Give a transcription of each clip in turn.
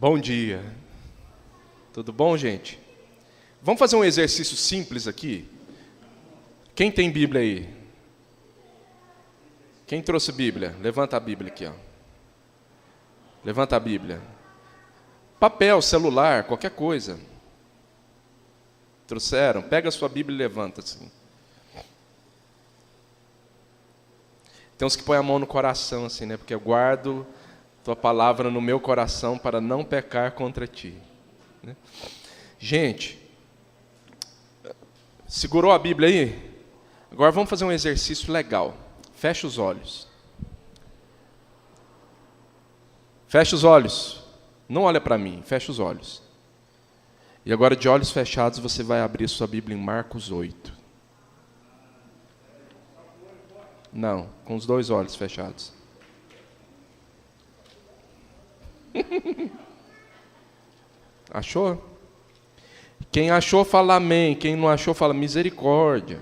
Bom dia. Tudo bom, gente? Vamos fazer um exercício simples aqui? Quem tem Bíblia aí? Quem trouxe Bíblia? Levanta a Bíblia aqui, ó. Levanta a Bíblia. Papel, celular, qualquer coisa. Trouxeram? Pega a sua Bíblia e levanta assim. Tem uns que põem a mão no coração assim, né? Porque eu guardo tua palavra no meu coração para não pecar contra ti. Né? Gente, segurou a Bíblia aí? Agora vamos fazer um exercício legal. Fecha os olhos. Fecha os olhos. Não olha para mim, fecha os olhos. E agora, de olhos fechados, você vai abrir sua Bíblia em Marcos 8. Não, com os dois olhos fechados. Achou? Quem achou, fala amém. Quem não achou, fala misericórdia.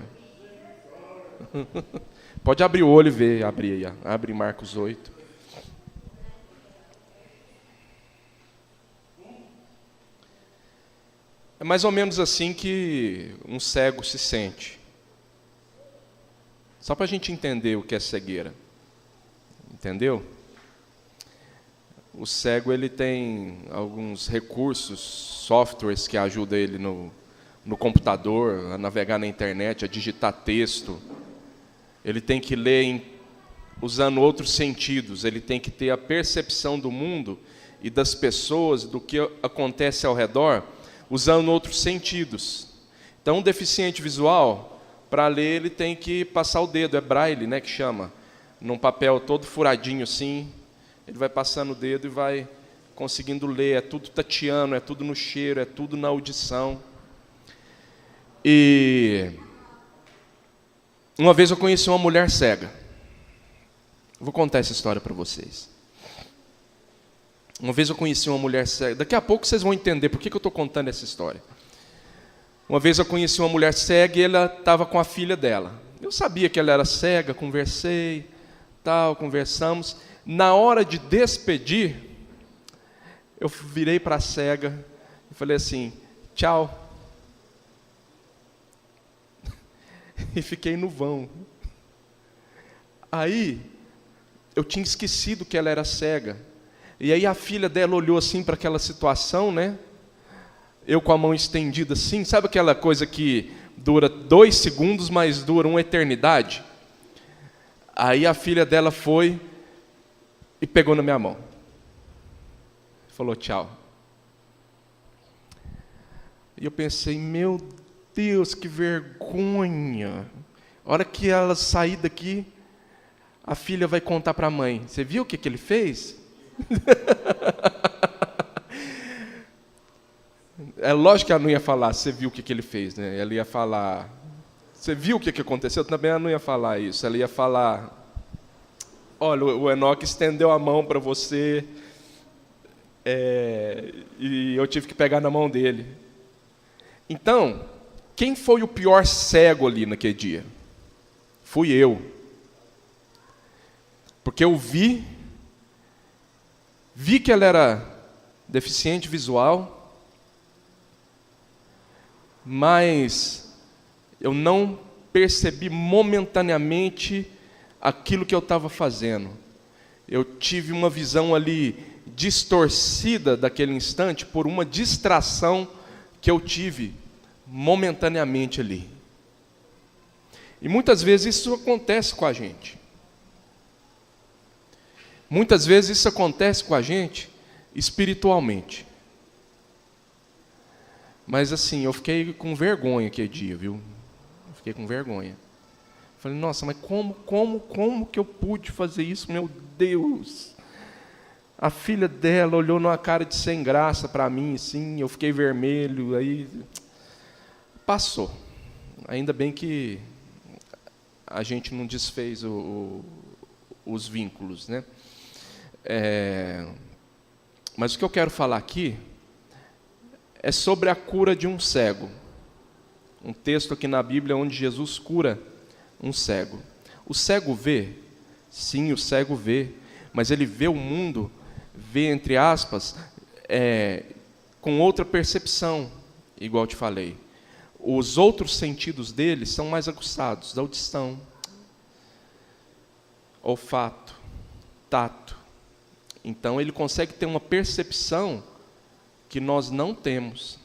Pode abrir o olho e ver. Abre aí, abre Marcos 8. É mais ou menos assim que um cego se sente. Só para a gente entender o que é cegueira. Entendeu? O cego ele tem alguns recursos, softwares que ajudam ele no computador, a navegar na internet, a digitar texto. Ele tem que ler usando outros sentidos. Ele tem que ter a percepção do mundo e das pessoas, do que acontece ao redor, usando outros sentidos. Então, um deficiente visual, para ler, ele tem que passar o dedo, é braille, né, que chama, num papel todo furadinho assim. Ele vai passando o dedo e vai conseguindo ler. É tudo tateando, é tudo no cheiro, é tudo na audição. E uma vez eu conheci uma mulher cega. Vou contar essa história para vocês. Uma vez eu conheci uma mulher cega. Daqui a pouco vocês vão entender por que eu estou contando essa história. Uma vez eu conheci uma mulher cega e ela estava com a filha dela. Eu sabia que ela era cega, conversei, conversamos. Na hora de despedir, eu virei para a cega e falei assim, tchau. E fiquei no vão. Aí, eu tinha esquecido que ela era cega. E aí a filha dela olhou assim para aquela situação, né? Eu com a mão estendida assim, sabe aquela coisa que dura 2 segundos, mas dura uma eternidade? Aí a filha dela foi e pegou na minha mão. Falou tchau. E eu pensei, meu Deus, que vergonha. A hora que ela sair daqui, a filha vai contar para a mãe. Você viu o que ele fez? É lógico que ela não ia falar, você viu o que ele fez, né? Ela ia falar, você viu o que aconteceu? Também ela não ia falar isso. Ela ia falar, olha, o Enoque estendeu a mão para você e eu tive que pegar na mão dele. Então, quem foi o pior cego ali naquele dia? Fui eu. Porque eu vi que ela era deficiente visual, mas eu não percebi momentaneamente aquilo que eu estava fazendo. Eu tive uma visão ali distorcida daquele instante por uma distração que eu tive momentaneamente ali. E muitas vezes isso acontece com a gente. Muitas vezes isso acontece com a gente espiritualmente. Mas assim, eu fiquei com vergonha aquele dia, viu? Eu fiquei com vergonha. Falei, nossa, mas como que eu pude fazer isso, meu Deus? A filha dela olhou numa cara de sem graça para mim, assim, eu fiquei vermelho, aí passou. Ainda bem que a gente não desfez os vínculos, né? Mas o que eu quero falar aqui é sobre a cura de um cego. Um texto aqui na Bíblia onde Jesus cura um cego. O cego vê? Sim, o cego vê. Mas ele vê o mundo, vê, entre aspas, com outra percepção, igual eu te falei. Os outros sentidos dele são mais aguçados, audição, olfato, tato. Então ele consegue ter uma percepção que nós não temos.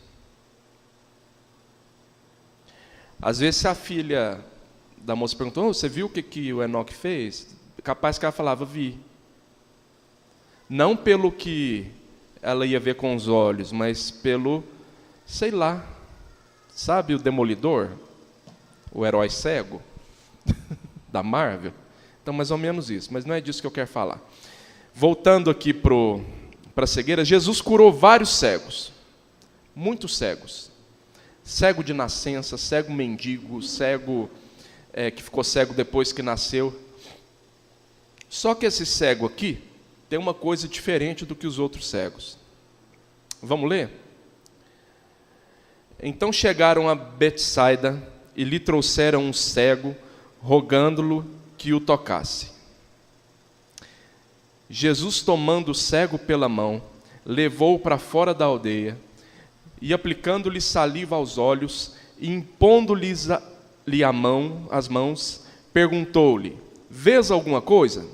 Às vezes, se a filha da moça perguntou, você viu o que o Enoque fez? Capaz que ela falava, vi. Não pelo que ela ia ver com os olhos, mas pelo, sei lá, sabe o Demolidor? O herói cego da Marvel? Então, mais ou menos isso, mas não é disso que eu quero falar. Voltando aqui para a cegueira, Jesus curou vários cegos, muitos cegos. Cego de nascença, cego mendigo, cego que ficou cego depois que nasceu. Só que esse cego aqui tem uma coisa diferente do que os outros cegos. Vamos ler? Então chegaram a Betsaida e lhe trouxeram um cego, rogando-lhe que o tocasse. Jesus, tomando o cego pela mão, levou-o para fora da aldeia, e aplicando-lhe saliva aos olhos, e impondo-lhes as mãos, perguntou-lhe, vês alguma coisa?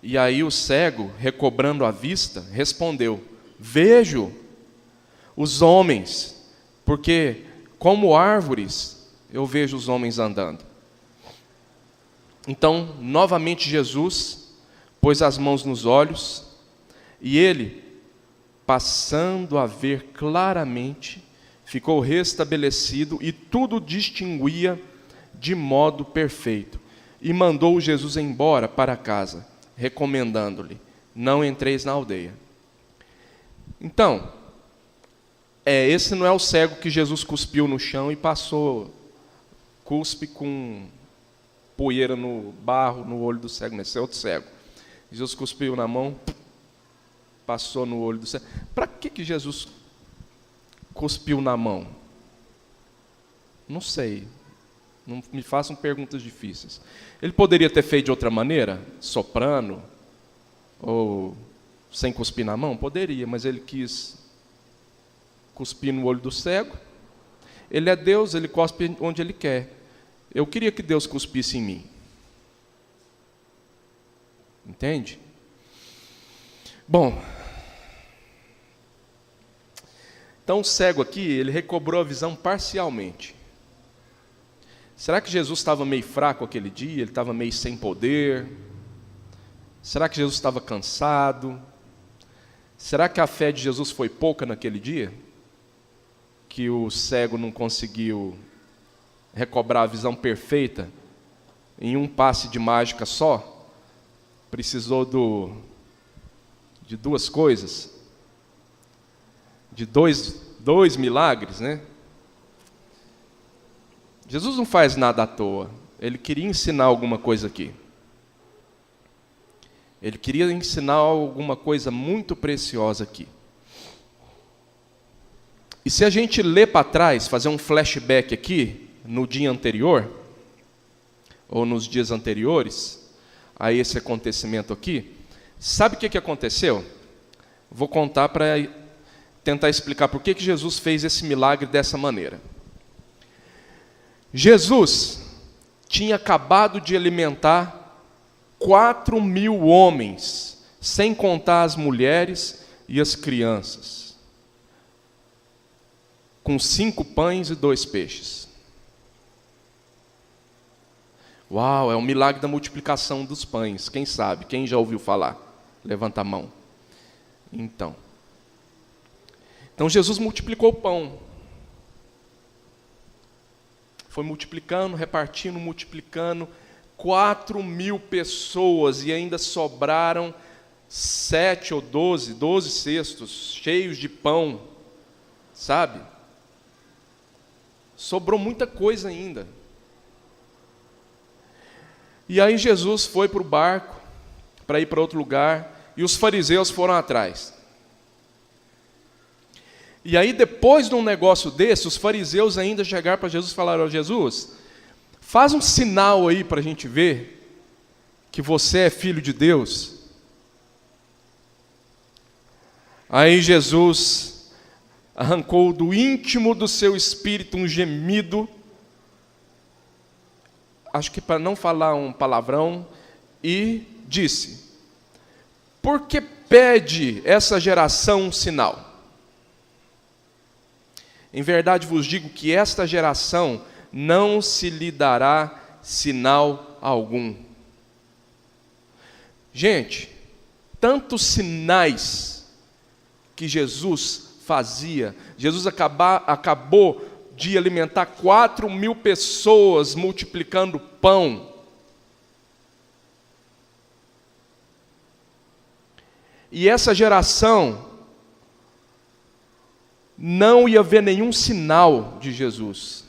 E aí o cego, recobrando a vista, respondeu, vejo os homens, porque como árvores eu vejo os homens andando. Então, novamente Jesus pôs as mãos nos olhos, e ele, passando a ver claramente, ficou restabelecido e tudo distinguia de modo perfeito. E mandou Jesus embora para casa, recomendando-lhe, não entreis na aldeia. Então, esse não é o cego que Jesus cuspiu no chão e passou cuspe com poeira no barro, no olho do cego. Esse é outro cego. Jesus cuspiu na mão, passou no olho do cego. Para que Jesus cuspiu na mão? Não sei. Não me façam perguntas difíceis. Ele poderia ter feito de outra maneira? Soprando? Ou sem cuspir na mão? Poderia, mas ele quis cuspir no olho do cego. Ele é Deus, ele cospe onde ele quer. Eu queria que Deus cuspisse em mim. Entende? Bom, então o cego aqui, ele recobrou a visão parcialmente. Será que Jesus estava meio fraco aquele dia? Ele estava meio sem poder? Será que Jesus estava cansado? Será que a fé de Jesus foi pouca naquele dia? Que o cego não conseguiu recobrar a visão perfeita em um passe de mágica só? Precisou de duas coisas, de dois milagres, né? Jesus não faz nada à toa. Ele queria ensinar alguma coisa aqui. Ele queria ensinar alguma coisa muito preciosa aqui. E se a gente ler para trás, fazer um flashback aqui, no dia anterior, ou nos dias anteriores, a esse acontecimento aqui, sabe o que aconteceu? Vou contar para tentar explicar por que Jesus fez esse milagre dessa maneira. Jesus tinha acabado de alimentar 4.000 homens, sem contar as mulheres e as crianças, com 5 pães e 2 peixes. Uau, é o milagre da multiplicação dos pães. Quem sabe? Quem já ouviu falar? Levanta a mão. Então Jesus multiplicou o pão. Foi multiplicando, repartindo, multiplicando. 4.000 pessoas, e ainda sobraram 7 ou 12 cestos cheios de pão, sabe? Sobrou muita coisa ainda. E aí Jesus foi para o barco, para ir para outro lugar, e os fariseus foram atrás. E aí, depois de um negócio desse, os fariseus ainda chegaram para Jesus e falaram, Jesus, faz um sinal aí para a gente ver que você é filho de Deus. Aí Jesus arrancou do íntimo do seu espírito um gemido, acho que para não falar um palavrão, e disse: por que pede essa geração um sinal? Em verdade vos digo que esta geração não se lhe dará sinal algum. Gente, tantos sinais que Jesus fazia. Jesus acabou de alimentar 4.000 pessoas, multiplicando pão. E essa geração não ia ver nenhum sinal de Jesus,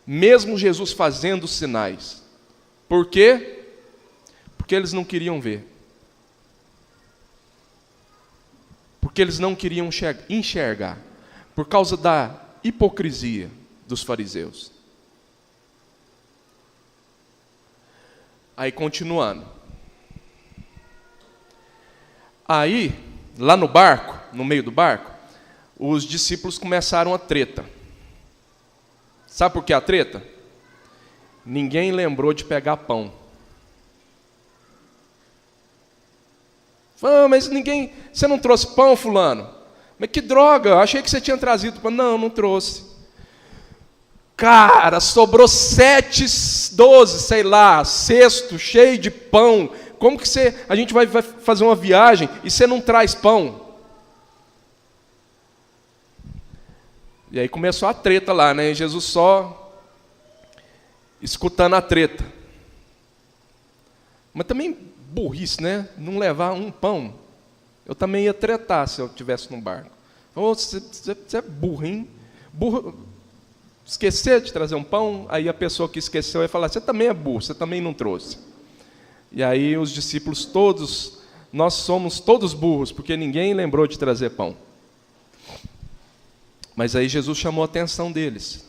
mesmo Jesus fazendo sinais. Por quê? Porque eles não queriam ver. Porque eles não queriam enxergar, por causa da hipocrisia dos fariseus. Aí continuando. Aí, lá no barco, no meio do barco, os discípulos começaram a treta. Sabe por que a treta? Ninguém lembrou de pegar pão. Mas ninguém... Você não trouxe pão, fulano? Mas que droga, eu achei que você tinha trazido pão. Não, não trouxe. Cara, sobrou 12, sei lá, cesto cheio de pão. Como que a gente vai fazer uma viagem e você não traz pão? E aí começou a treta lá, né? Jesus só escutando a treta. Mas também burrice, né? Não levar um pão. Eu também ia tretar se eu estivesse no barco. Você é burro, hein? Burro. Esquecer de trazer um pão, aí a pessoa que esqueceu ia falar: você também é burro, você também não trouxe. E aí os discípulos todos, nós somos todos burros, porque ninguém lembrou de trazer pão. Mas aí Jesus chamou a atenção deles.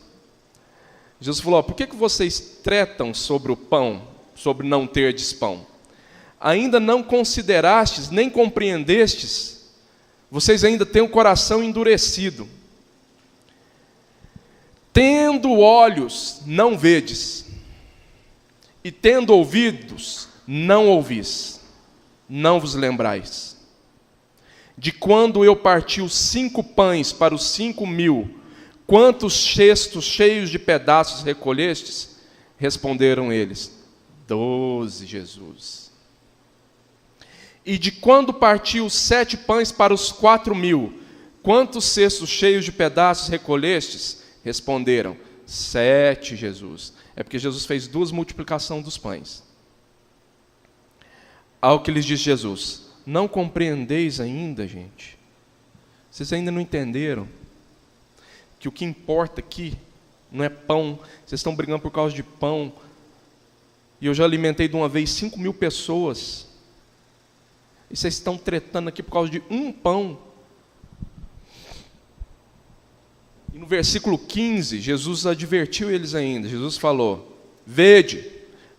Jesus falou: por que vocês tretam sobre o pão, sobre não terdes pão? Ainda não considerastes, nem compreendestes, vocês ainda têm o coração endurecido. Tendo olhos, não vedes, e tendo ouvidos, não ouvis, não vos lembrais. De quando eu parti os 5 pães para os 5.000, quantos cestos cheios de pedaços recolhestes? Responderam eles: 12, Jesus. E de quando parti os 7 pães para os 4.000, quantos cestos cheios de pedaços recolhestes? Responderam: 7, Jesus. É porque Jesus fez 2 multiplicações dos pães. Ao que lhes disse Jesus: não compreendeis ainda, gente? Vocês ainda não entenderam que o que importa aqui não é pão? Vocês estão brigando por causa de pão. E eu já alimentei de uma vez 5.000 pessoas. E vocês estão tretando aqui por causa de um pão. E no versículo 15, Jesus advertiu eles ainda. Jesus falou: vede,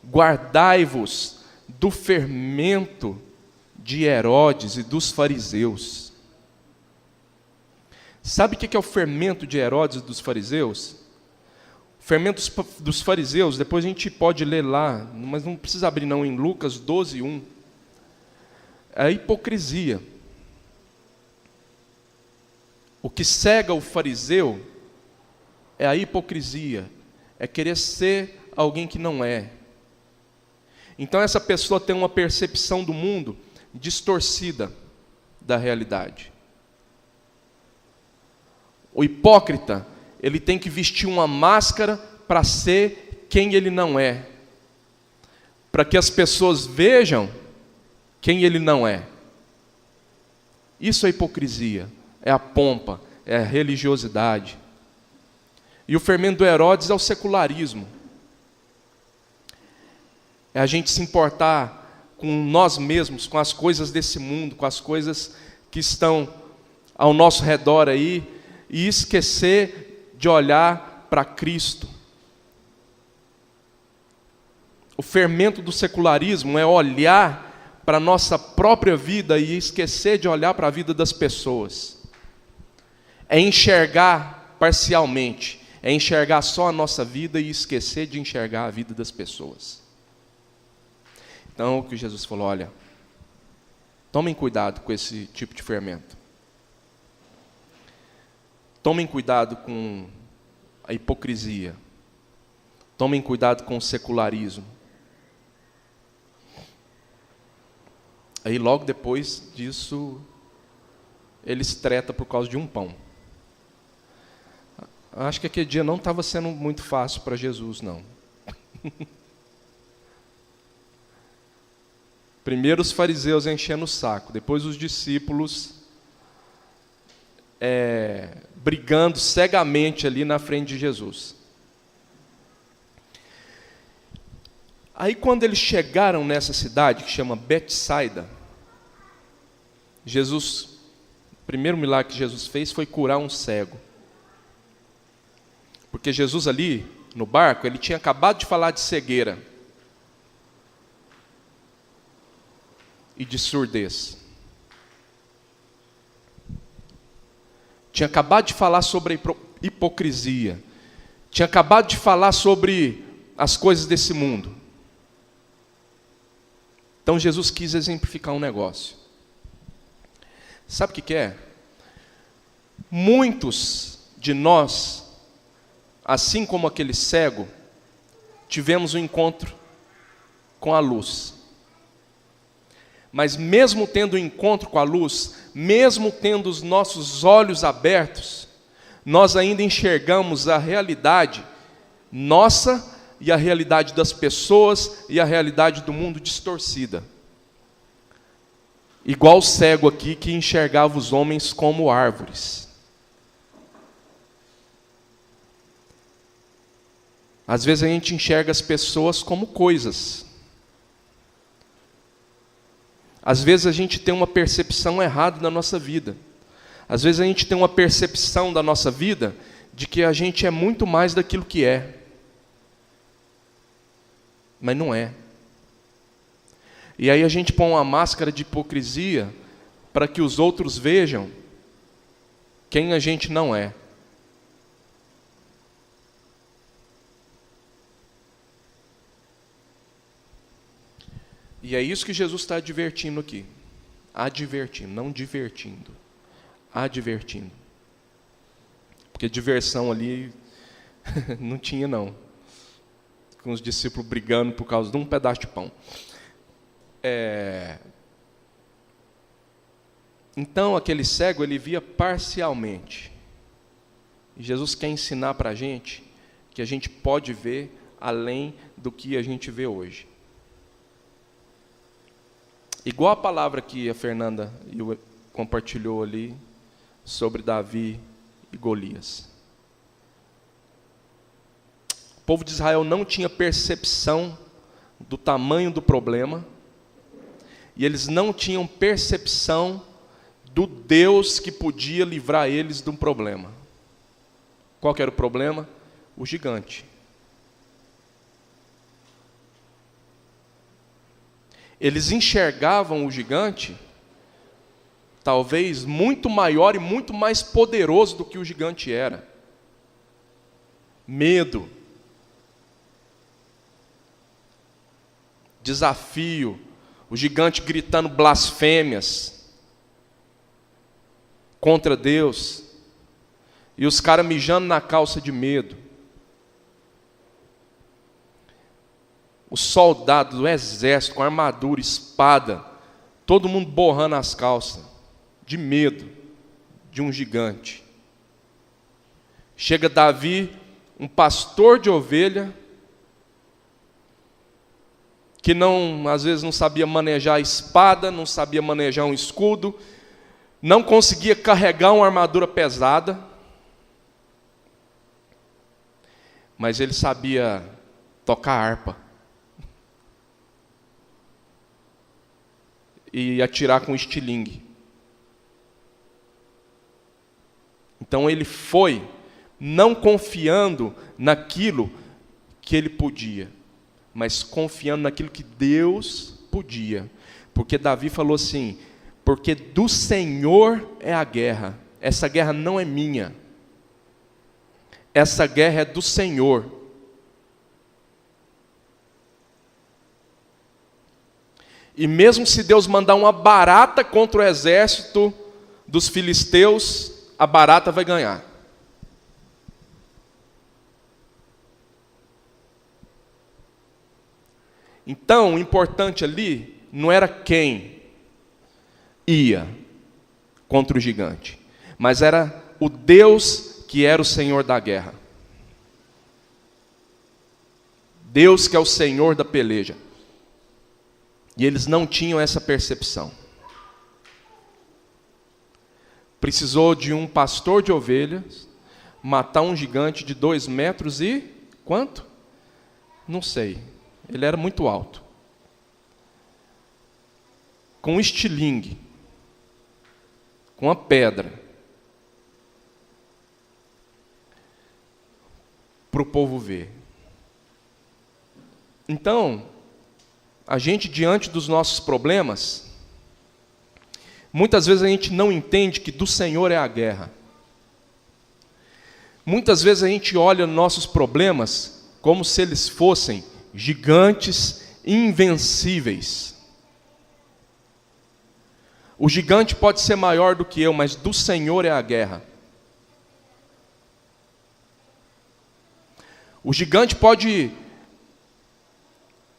guardai-vos do fermento de Herodes e dos fariseus. Sabe o que é o fermento de Herodes e dos fariseus? O fermento dos fariseus, depois a gente pode ler lá, mas não precisa abrir não, em Lucas 12:1. É a hipocrisia. O que cega o fariseu é a hipocrisia, é querer ser alguém que não é. Então essa pessoa tem uma percepção do mundo distorcida da realidade. O hipócrita, ele tem que vestir uma máscara para ser quem ele não é, para que as pessoas vejam quem ele não é. Isso é hipocrisia, é a pompa, é a religiosidade. E o fermento do Herodes é o secularismo. É a gente se importar com nós mesmos, com as coisas desse mundo, com as coisas que estão ao nosso redor aí, e esquecer de olhar para Cristo. O fermento do secularismo é olhar para a nossa própria vida e esquecer de olhar para a vida das pessoas. É enxergar parcialmente, é enxergar só a nossa vida e esquecer de enxergar a vida das pessoas. Então, o que Jesus falou, olha, tomem cuidado com esse tipo de fermento. Tomem cuidado com a hipocrisia. Tomem cuidado com o secularismo. Aí logo depois disso, eles tretam por causa de um pão. Acho que aquele dia não estava sendo muito fácil para Jesus, não. Primeiro os fariseus enchendo o saco, depois os discípulos brigando cegamente ali na frente de Jesus. Aí quando eles chegaram nessa cidade que chama Betsaida, o primeiro milagre que Jesus fez foi curar um cego. Porque Jesus ali, no barco, ele tinha acabado de falar de cegueira e de surdez. Tinha acabado de falar sobre a hipocrisia. Tinha acabado de falar sobre as coisas desse mundo. Então Jesus quis exemplificar um negócio. Sabe o que é? Muitos de nós, assim como aquele cego, tivemos um encontro com a luz. Mas mesmo tendo um encontro com a luz, mesmo tendo os nossos olhos abertos, nós ainda enxergamos a realidade nossa e a realidade das pessoas e a realidade do mundo distorcida. Igual o cego aqui que enxergava os homens como árvores. Às vezes a gente enxerga as pessoas como coisas. Às vezes a gente tem uma percepção errada da nossa vida. Às vezes a gente tem uma percepção da nossa vida de que a gente é muito mais daquilo que é. Mas não é. E aí a gente põe uma máscara de hipocrisia para que os outros vejam quem a gente não é. E é isso que Jesus está advertindo aqui. Advertindo, não divertindo. Advertindo. Porque diversão ali não tinha, não. Com os discípulos brigando por causa de um pedaço de pão. Então, aquele cego, ele via parcialmente. E Jesus quer ensinar para a gente que a gente pode ver além do que a gente vê hoje. Igual a palavra que a Fernanda compartilhou ali sobre Davi e Golias. O povo de Israel não tinha percepção do tamanho do problema e eles não tinham percepção do Deus que podia livrar eles de um problema. Qual que era o problema? O gigante. Eles enxergavam o gigante, talvez muito maior e muito mais poderoso do que o gigante era. Medo, desafio, o gigante gritando blasfêmias contra Deus, e os caras mijando na calça de medo. Os soldados do exército com armadura, espada, todo mundo borrando as calças, de medo de um gigante. Chega Davi, um pastor de ovelha, que às vezes não sabia manejar a espada, não sabia manejar um escudo, não conseguia carregar uma armadura pesada, mas ele sabia tocar harpa e atirar com estilingue. Então ele foi não confiando naquilo que ele podia, mas confiando naquilo que Deus podia. Porque Davi falou assim: porque do Senhor é a guerra. Essa guerra não é minha. Essa guerra é do Senhor. E mesmo se Deus mandar uma barata contra o exército dos filisteus, a barata vai ganhar. Então, o importante ali não era quem ia contra o gigante, mas era o Deus que era o Senhor da guerra. Deus que é o Senhor da peleja. E eles não tinham essa percepção. Precisou de um pastor de ovelhas matar um gigante de 2 metros e... quanto? Não sei. Ele era muito alto. Com um estilingue. Com uma pedra. Para o povo ver. Então, a gente, diante dos nossos problemas, muitas vezes a gente não entende que do Senhor é a guerra. Muitas vezes a gente olha nossos problemas como se eles fossem gigantes invencíveis. O gigante pode ser maior do que eu, mas do Senhor é a guerra. O gigante pode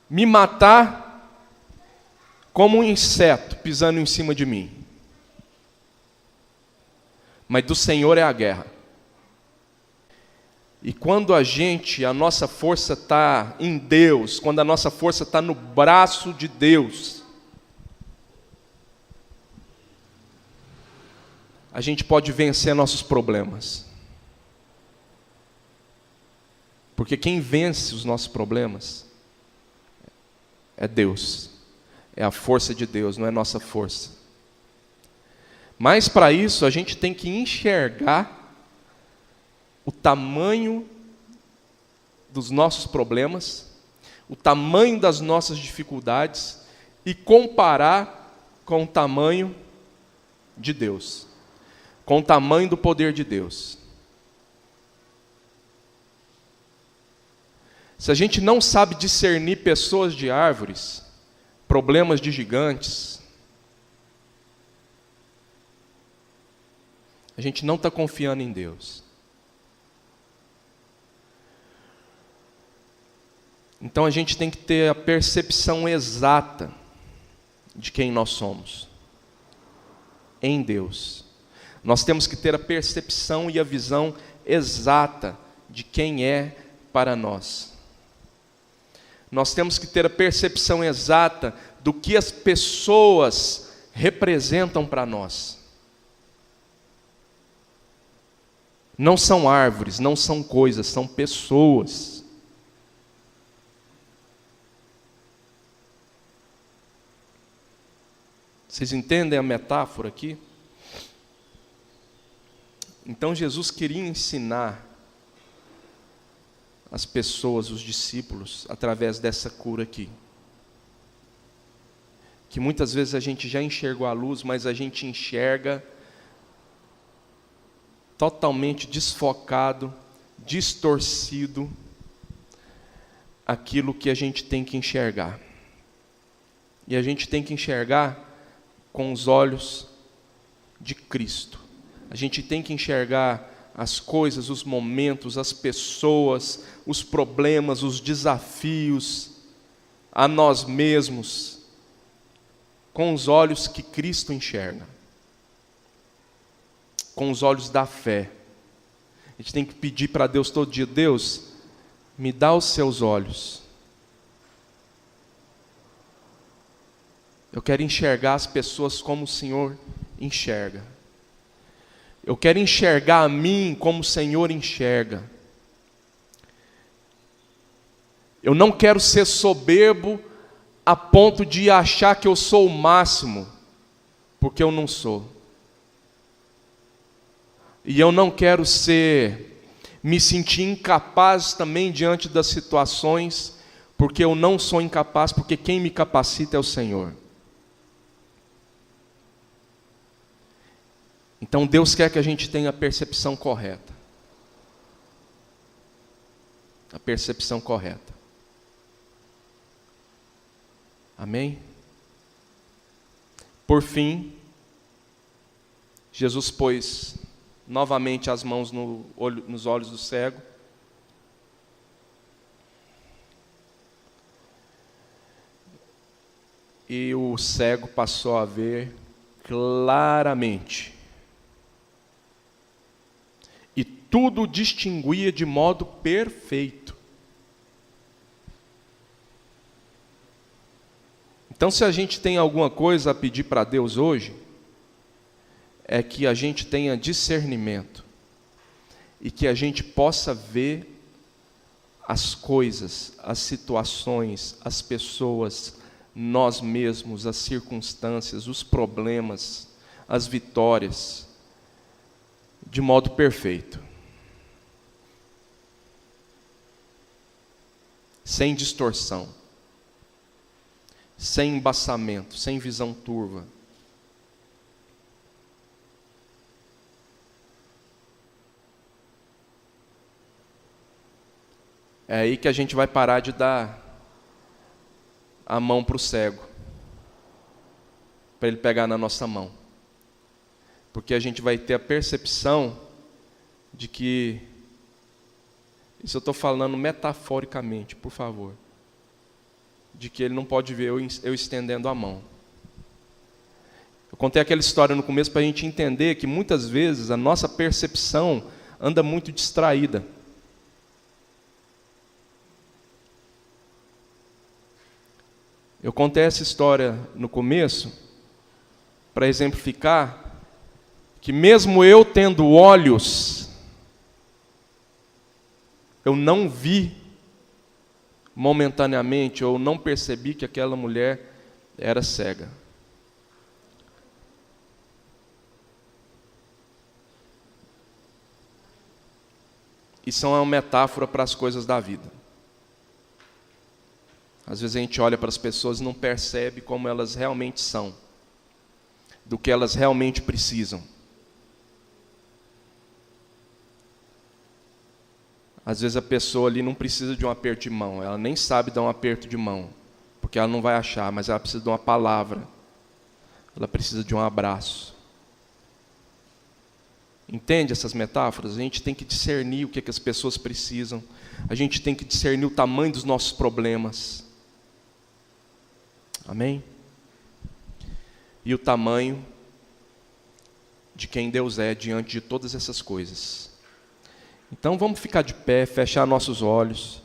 me matar como um inseto pisando em cima de mim. Mas do Senhor é a guerra. E quando a nossa força está em Deus, quando a nossa força está no braço de Deus, a gente pode vencer nossos problemas. Porque quem vence os nossos problemas é Deus. É a força de Deus, não é nossa força. Mas para isso a gente tem que enxergar o tamanho dos nossos problemas, o tamanho das nossas dificuldades e comparar com o tamanho de Deus, com o tamanho do poder de Deus. Se a gente não sabe discernir pessoas de árvores, problemas de gigantes, a gente não está confiando em Deus. Então a gente tem que ter a percepção exata de quem nós somos em Deus. Nós temos que ter a percepção e a visão exata de quem é para nós. Nós temos que ter a percepção exata do que as pessoas representam para nós. Não são árvores, não são coisas, são pessoas. Vocês entendem a metáfora aqui? Então Jesus queria ensinar as pessoas, os discípulos, através dessa cura aqui. Que muitas vezes a gente já enxergou a luz, mas a gente enxerga totalmente desfocado, distorcido, aquilo que a gente tem que enxergar. E a gente tem que enxergar com os olhos de Cristo. A gente tem que enxergar as coisas, os momentos, as pessoas, os problemas, os desafios, a nós mesmos, com os olhos que Cristo enxerga, com os olhos da fé. A gente tem que pedir para Deus todo dia: Deus, me dá os seus olhos. Eu quero enxergar as pessoas como o Senhor enxerga. Eu quero enxergar a mim como o Senhor enxerga. Eu não quero ser soberbo a ponto de achar que eu sou o máximo, porque eu não sou. E eu não quero me sentir incapaz também diante das situações, porque eu não sou incapaz, porque quem me capacita é o Senhor. Então Deus quer que a gente tenha a percepção correta. A percepção correta. Amém? Por fim, Jesus pôs novamente as mãos nos olhos do cego. E o cego passou a ver claramente. E tudo distinguia de modo perfeito. Então, se a gente tem alguma coisa a pedir para Deus hoje, é que a gente tenha discernimento e que a gente possa ver as coisas, as situações, as pessoas, nós mesmos, as circunstâncias, os problemas, as vitórias, de modo perfeito. Sem distorção, sem embaçamento, sem visão turva. É aí que a gente vai parar de dar a mão para o cego, para ele pegar na nossa mão. Porque a gente vai ter a percepção de que, isso eu estou falando metaforicamente, por favor, de que ele não pode ver eu estendendo a mão. Eu contei aquela história no começo para a gente entender que muitas vezes a nossa percepção anda muito distraída. Eu contei essa história no começo para exemplificar que mesmo eu tendo olhos, eu não vi momentaneamente, ou não percebi que aquela mulher era cega. Isso é uma metáfora para as coisas da vida. Às vezes a gente olha para as pessoas e não percebe como elas realmente são, do que elas realmente precisam. Às vezes a pessoa ali não precisa de um aperto de mão, ela nem sabe dar um aperto de mão, porque ela não vai achar, mas ela precisa de uma palavra, ela precisa de um abraço. Entende essas metáforas? A gente tem que discernir o que as pessoas precisam, a gente tem que discernir o tamanho dos nossos problemas. Amém? E o tamanho de quem Deus é diante de todas essas coisas. Então vamos ficar de pé, fechar nossos olhos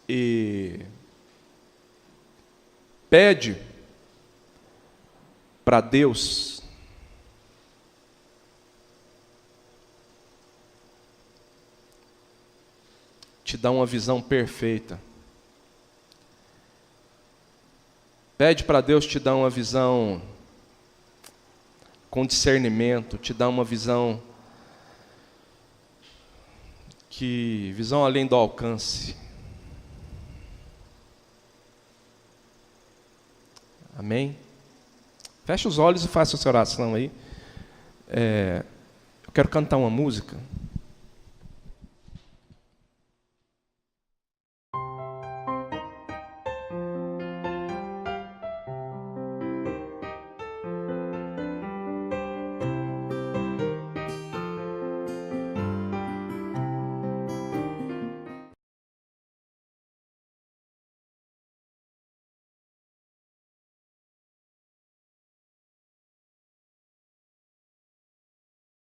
e pede para Deus te dar uma visão perfeita. Pede para Deus te dar uma visão com discernimento, te dar uma visão visão além do alcance. Amém? Feche os olhos e faça essa oração aí. Eu quero cantar uma música.